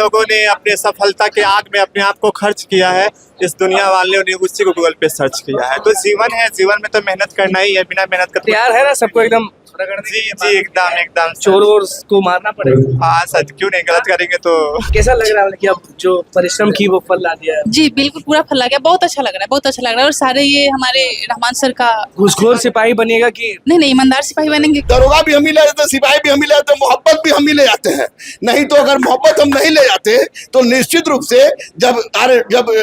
लोगों ने अपने सफलता के आग में अपने आप को खर्च किया है, इस दुनिया वालों ने उसी को गूगल पे सर्च किया है। तो जीवन है, जीवन में तो मेहनत करना ही है, बिना मेहनत कर तैयार है ना सबको एकदम जी जी एकदम एकदम चोरों को मारना पड़ेगा। हाँ सच, क्यों नहीं, गलत करेंगे तो। कैसा लग रहा है कि अब जो परिश्रम की वो फल ला दिया है? जी बिल्कुल पूरा फल आ गया, बहुत अच्छा लग रहा है, बहुत अच्छा लग रहा है। और सारे ये हमारे रहमान सर का घूसखोर सिपाही बनिएगा कि नहीं ईमानदार सिपाही बनेंगे। दरोगा भी हम ही ले जाते, सिपाही भी हम ही ले जाते, मोहब्बत भी हम ही ले जाते हैं। नहीं तो अगर मोहब्बत हम नहीं ले जाते तो निश्चित रूप से जब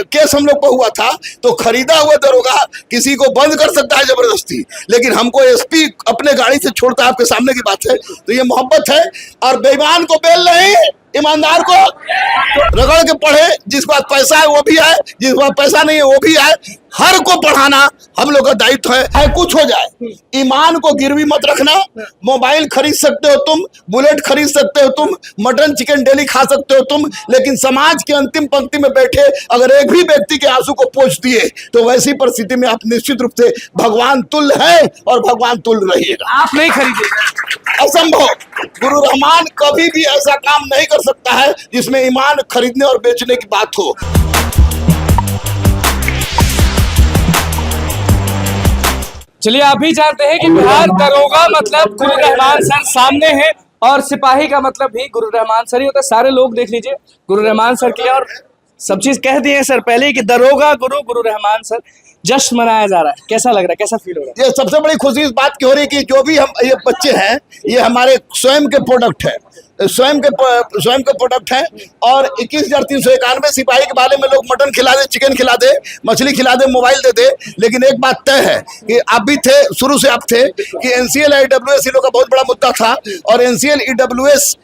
केस हम लोग पर हुआ था तो खरीदा हुआ दरोगा किसी को बंद कर सकता है जबरदस्ती, लेकिन हमको एसपी अपने गाड़ी से छोड़ता है, आपके सामने की बात है। तो ये मोहब्बत है। और बेईमान को बेल नहीं, ईमानदार को रगड़ के पढ़े। जिस पास पैसा है वो भी है, जिस पास पैसा नहीं है वो भी है। हर को पढ़ाना हम लोग का दायित्व है कुछ हो जाए। ईमान को गिरवी मत रखना। मोबाइल खरीद सकते हो तुम, बुलेट खरीद सकते हो तुम, मटन चिकन डेली खा सकते हो तुम, लेकिन समाज के अंतिम पंक्ति में बैठे अगर एक भी व्यक्ति के आंसू को पोंछ दिए तो वैसी परिस्थिति में आप निश्चित रूप से भगवान तुल्य है और भगवान तुल्य रहिएगा। आप नहीं खरीदेगा, असंभव। गुरु रहमान कभी भी ऐसा काम नहीं कर सकता है जिसमें ईमान खरीदने और बेचने की बात हो। चलिए आप भी जानते हैं कि बिहार दरोगा मतलब गुरु रहमान सर सामने है और सिपाही का मतलब भी गुरु रहमान सर ही होता है। सारे लोग देख लीजिए गुरु रहमान सर के लिए और सब चीज कह दिए सर पहले ही कि दरोगा गुरु गुरु रहमान सर जश्न मनाया जा रहा है। कैसा लग रहा है, कैसा फील हो रहा है? ये सबसे बड़ी खुशी इस बात की हो रही है कि जो भी हम ये बच्चे हैं ये हमारे स्वयं के प्रोडक्ट है, स्वयं के प्रोडक्ट हैं। और 21,391 सिपाही के बारे में लोग मटन खिला दे, चिकन खिला दे, मछली खिला दे, मोबाइल दे दे, लेकिन एक बात तय है कि आप भी थे, शुरू से आप थे कि एनसीएल ईडब्ल्यूएस इन लोग का बहुत बड़ा मुद्दा था और एनसीएल ईडब्ल्यूएस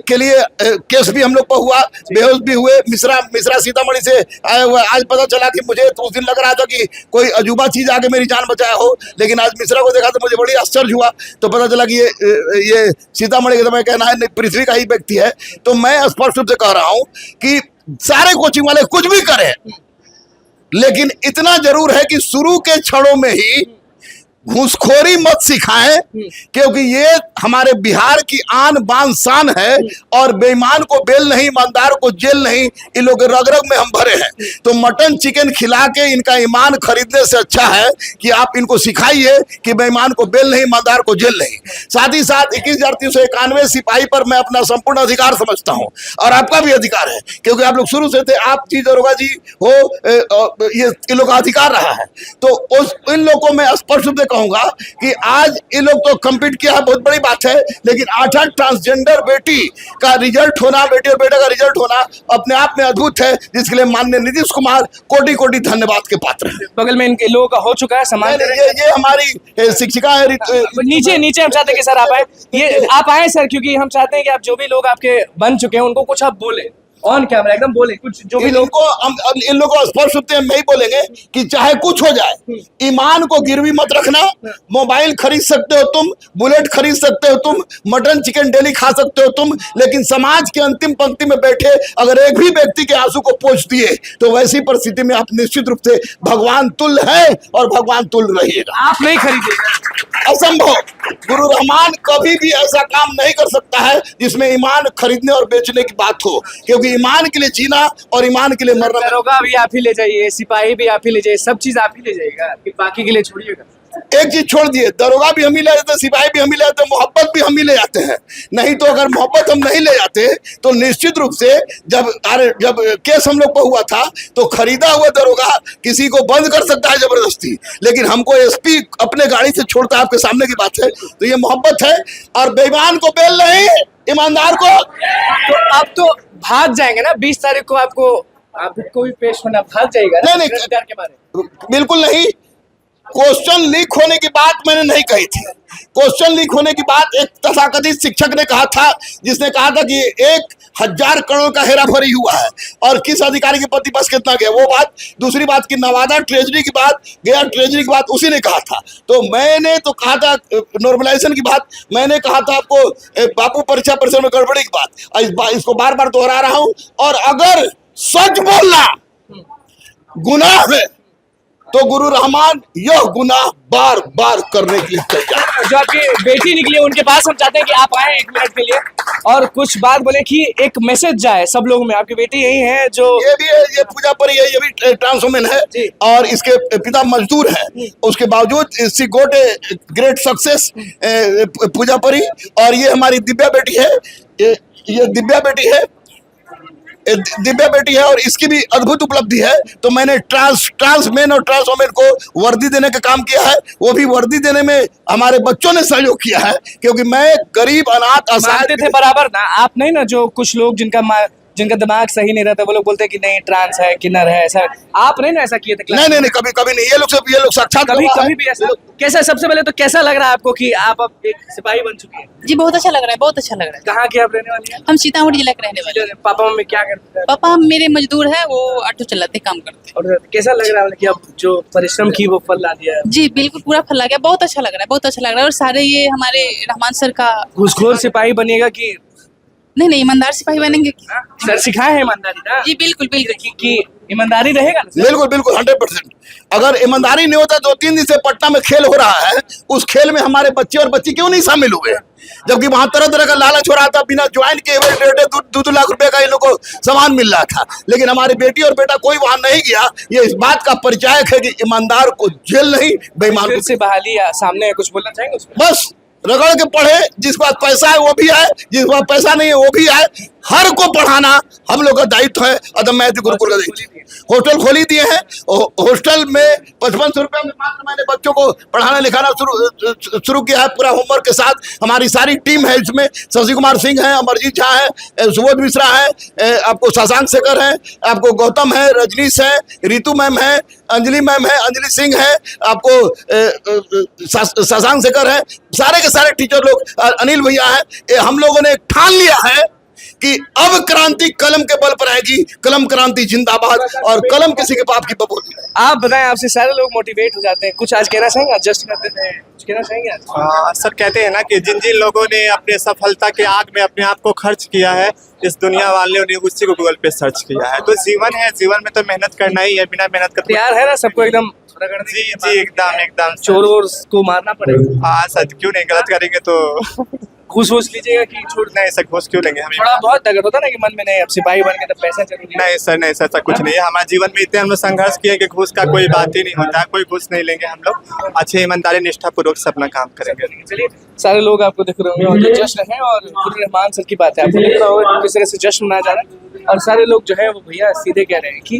के लिए केस भी हम लोग पर हुआ, बेहोश भी हुए। मिश्रा सीतामढ़ी से आए हुए। आज पता चला कि मुझे तो उस दिन लग रहा था कि कोई अजूबा चीज आके मेरी जान बचाया हो, लेकिन आज मिश्रा को देखा तो मुझे बड़ी आश्चर्य हुआ। तो पता चला कि ये सीतामढ़ी का, तो मैं कहना है पृथ्वी का ही व्यक्ति है। तो मैं स्पष्ट रूप से कह रहा हूं कि सारे कोचिंग वाले कुछ भी करें, लेकिन इतना जरूर है कि शुरू के क्षणों में ही घूसखोरी मत सिखाएं, क्योंकि ये हमारे बिहार की आन बान शान है। और बेईमान को बेल नहीं, ईमानदार को जेल नहीं, इन लोग रग रग में हम भरे हैं। तो मटन चिकन खिला के इनका ईमान खरीदने से अच्छा है कि आप इनको सिखाइए कि बेईमान को बेल नहीं, ईमानदार को जेल नहीं। साथ ही साथ 21,391 सिपाही पर मैं अपना संपूर्ण अधिकार समझता हूं और आपका भी अधिकार है, क्योंकि आप लोग शुरू से थे। आप जी दरोगा जी हो, ये इन लोग का अधिकार रहा है। तो इन लोगों को मैं स्पष्ट रूप से कहूंगा कि आज ये लोग तो कम्पीट किया है, बहुत बड़ी बात है, लेकिन 8 ट्रांसजेंडर बेटी का रिजल्ट होना, बेटी और बेटा का रिजल्ट होना अपने आप में अद्भुत है, जिसके लिए माननीय नीतीश कुमार कोटि कोटि धन्यवाद के पात्र हैं। बगल में इनके लोगों का हो चुका है समान। ये हमारी शिक्षिका है। नीचे हम चाहते हैं कि सर आप आए, ये आप आए सर, क्योंकि हम चाहते हैं कि आप जो भी लोग आपके बन चुके हैं उनको कुछ आप बोले ऑन कैमरा, एकदम बोले कुछ जो भी लोग को। इन लोगों को स्पष्ट रूप से हम यही बोलेंगे कि चाहे कुछ हो जाए, ईमान को गिरवी मत रखना। मोबाइल खरीद सकते हो तुम, बुलेट खरीद सकते हो तुम, मटन चिकन डेली खा सकते हो तुम, लेकिन समाज के अंतिम पंक्ति में बैठे अगर एक भी व्यक्ति के आंसू को पोंछ दिए तो वैसी परिस्थिति में आप निश्चित रूप से भगवान तुल्य है और भगवान तुल्य रहिएगा। आप नहीं खरीदेगा, असंभव। गुरु रहमान कभी भी ऐसा काम नहीं कर सकता है जिसमें ईमान खरीदने और बेचने की बात हो, क्योंकि ईमान के लिए जीना और ईमान के लिए मरना। दरोगा भी आप ही ले जाइए, सिपाही भी आप ही ले जाइए, सब चीज आप ही ले जाइएगा, बाकी के लिए छोड़िएगा। एक चीज छोड़ दिए, दरोगा भी हम ही ले जाते, सिपाही भी हम ही ले जाते, मोहब्बत भी हम ही ले जाते हैं। नहीं तो अगर मोहब्बत हम नहीं ले जाते तो निश्चित रूप से जब केस हम लोग पर हुआ था तो खरीदा हुआ दरोगा किसी को बंद कर सकता है जबरदस्ती, लेकिन हमको एसपी अपने गाड़ी से छोड़ता है, आपके सामने की बात है। तो ये मोहब्बत है। और बेईमान को बेल नहीं, ईमानदार को। तो आप तो भाग जाएंगे ना 20 तारीख को, आपको भी पेश होना, भाग जाएगा ना? नहीं के बारे बिल्कुल नहीं। क्वेश्चन लीक होने की बात मैंने नहीं कही थी। क्वेश्चन लीक होने की बात एक तथाकथित शिक्षक ने कहा था, जिसने कहा था कि 1,000 करोड़ का हेराफेरी हुआ है और किस अधिकारी के प्रति बस कितना गया, वो बात। दूसरी बात की नवादा ट्रेजरी की बात, गया ट्रेजरी की बात उसी ने कहा था। तो मैंने तो कहा था नॉर्मलाइजेशन की बात, मैंने कहा था आपको बापू परीक्षा परिसर में गड़बड़ी की बात। इसको बार बार दोहरा रहा हूं। और अगर सच बोलना गुनाह है तो गुरु रहमान यह गुनाह बार बार करने के लिए तैयार। जो आपकी बेटी निकली है उनके पास हम चाहते हैं कि आप आए 1 मिनट के लिए और कुछ बात बोले कि एक मैसेज जाए सब लोगों में। आपकी बेटी यही है जो ये भी है, ये पूजा परी है, ये भी ट्रांस वुमेन है और इसके पिता मजदूर हैं, उसके बावजूद सी गोट ए ग्रेट सक्सेस पूजा परी। और ये हमारी दिव्या बेटी है, ये दिव्या बेटी है, दिव्या बेटी है और इसकी भी अद्भुत उपलब्धि है। तो मैंने ट्रांस मेन और ट्रांस वुमेन को वर्दी देने का काम किया है। वो भी वर्दी देने में हमारे बच्चों ने सहयोग किया है, क्योंकि मैं गरीब अनाथ मानते थे बराबर ना आप नहीं ना। जो कुछ लोग जिनका दिमाग सही नहीं रहता वो लोग बोलते हैं कि नहीं ट्रांस है किन्नर है, ऐसा आप नहीं ना ऐसा किए थे? नहीं कभी नहीं। ये लोग साक्षात कभी भी ऐसा कैसा? सबसे पहले तो कैसा लग रहा है आपको कि आप अब एक सिपाही बन चुकी हैं? जी बहुत अच्छा लग रहा है, बहुत अच्छा लग रहा है। कहाँ की आप रहने वाली हैं? हम सीतामढ़ी जिला के रहने वाले हैं। पापा मम्मी क्या करते हैं? पापा हम मेरे मजदूर है, वो ऑटो चलाते काम करते हैं। और कैसा लग रहा है कि अब जो परिश्रम की वो फल ला दिया है? जी बिल्कुल पूरा फल आ गया, बहुत अच्छा लग रहा है, बहुत अच्छा लग रहा है। और सारे ये हमारे रहमान सर का घूसखोर सिपाही बनिएगा कि नहीं ईमानदार सिपाही बनेंगे। सर सिखाए हैं ईमानदारी ना? जी बिल्कुल बिल्कुल कि ईमानदारी रहेगा ना? बिल्कुल 100%। अगर ईमानदारी नहीं होता तो 3 दिन से पटना में खेल हो रहा है, उस खेल में हमारे बच्चे और बच्ची क्यों नहीं शामिल हुए? जबकि वहां तरह तरह का लालच हो रहा था, बिना ज्वाइन के 2 लाख रुपए का इन लोग को सामान मिल रहा था, लेकिन हमारी बेटी और बेटा कोई वहां नहीं गया। ये इस बात का परिचायक है कि ईमानदार को जेल नहीं, बेईमान फिर से बहाली सामने कुछ बोलना चाहेंगे उसमें? बस रगड़ के पढ़े, जिस पास पैसा है वो भी है, जिस पास पैसा नहीं है वो भी है। हर को पढ़ाना हम लोग का दायित्व है, अदम महती गुरुकुल का दायित्व। हॉस्टल खोली दिए हैं, हॉस्टल में 5500 रुपये में मात्र मैंने बच्चों को पढ़ाना लिखाना शुरू किया है, पूरा होमवर्क के साथ। हमारी सारी टीम है इसमें, शशि कुमार सिंह है, अमरजीत झा है, सुबोध मिश्रा है, आपको शशांक शेखर है, आपको गौतम है, रजनीश है, रितु मैम है, अंजलि मैम है, अंजलि सिंह है, आपको शशांक शेखर है, सारे के सारे टीचर लोग, अनिल भैया है। हम लोगों ने ठान लिया है कि अब क्रांति कलम के बल पर आएगी, कलम क्रांति जिंदाबाद, और कलम किसी के बाप की बबूली है। आप बताएं, आपसे सारे लोग मोटिवेट हो जाते हैं, कुछ आज कहना चाहेंगे? जस्ट करते थे, कुछ कहना चाहेंगे आज? सर कहते हैं ना कि जिन जिन लोगों ने अपने सफलता के आग में अपने आप को खर्च किया है, इस दुनिया वालों ने उसी को गूगल पे सर्च किया है। तो जीवन है, जीवन में तो मेहनत करना ही है, बिना मेहनत कर तैयार है ना सबको एकदम? जी एकदम चोरों को मारना पड़ेगा। हाँ सर, क्यों नहीं, गलत करेंगे तो घूस वूस लीजिएगा कि छोड़? नहीं सर, घूस क्यों लेंगे हमें? थोड़ा बहुत अगर होता ना कि मन में नहीं अब सिपाही बन के तो पैसा जरूरी है। नहीं सर ऐसा कुछ नहीं है। हमारे जीवन में इतने हम लोग संघर्ष किए कि घूस का कोई बात ही नहीं होता है, कोई घूस नहीं लेंगे हम लोग। अच्छे ईमानदारी निष्ठा पूर्वक से अपना काम करेंगे। चलिए, सारे लोग आपको दिख रहे होंगे और जश्न है, और गुरु रहमान सर की बात है, आपको दिख रहा होगा किस तरह से जश्न मनाया जा रहा है। और सारे लोग जो है वो भैया सीधे कह रहे हैं कि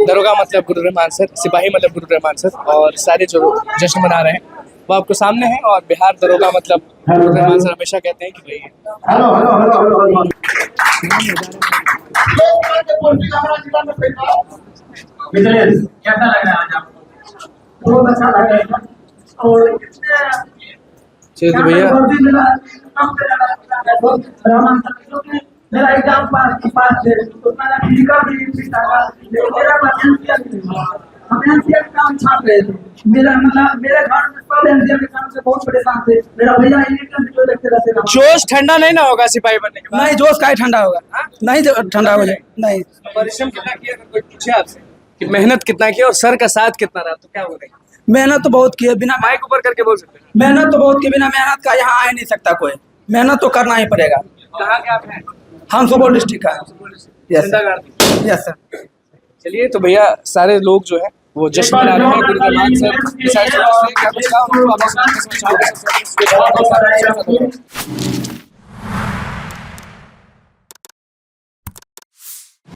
दरोगा मतलब गुरु रहमान सर, सिपाही मतलब गुरु रहमान सर, और सारे जो जश्न मना रहे हैं वो आपको सामने है। और बिहार दरोगा मतलब गुरु रहमान सर हमेशा कहते हैं कि भाई कैसा लग रहा है आज आपको? बहुत अच्छा लग रहा है। और चलिए तो भैया मेरा एग्जाम पास है तो मेरा फिजिकल भी था, लेकिन मेरा एनसीआर काम छाप रहे थे। मेरा मतलब मेरे घर में सब एनसीआर के काम से बहुत परेशान थे। मेरा भैया इलेक्ट्रिक जो देखते रहते थे। जोश ठंडा नहीं ना होगा सिपाही बनने के बाद? नहीं, जोश का ठंडा होगा, नहीं ठंडा हो जाए। नहीं, परिश्रम कितना किया? अगर कोई पूछे आपसे कि मेहनत कितना किया और सर का साथ कितना रहा तो क्या बोलेंगे? मेहनत तो बहुत की है, बिना माइक ऊपर करके बोल सकते हैं। मेहनत तो बहुत की, बिना मेहनत का यहाँ आ नहीं सकता कोई। मेहनत तो करना ही पड़ेगा। कहाँ के आप हैं? हम सुपौल डिस्ट्रिक्ट का। Yes sir. चलिए तो भैया सारे लोग जो है वो जश्न मना रहे हैं गुरु रहमान सर की साइड से। क्या कुछ कहा उनको?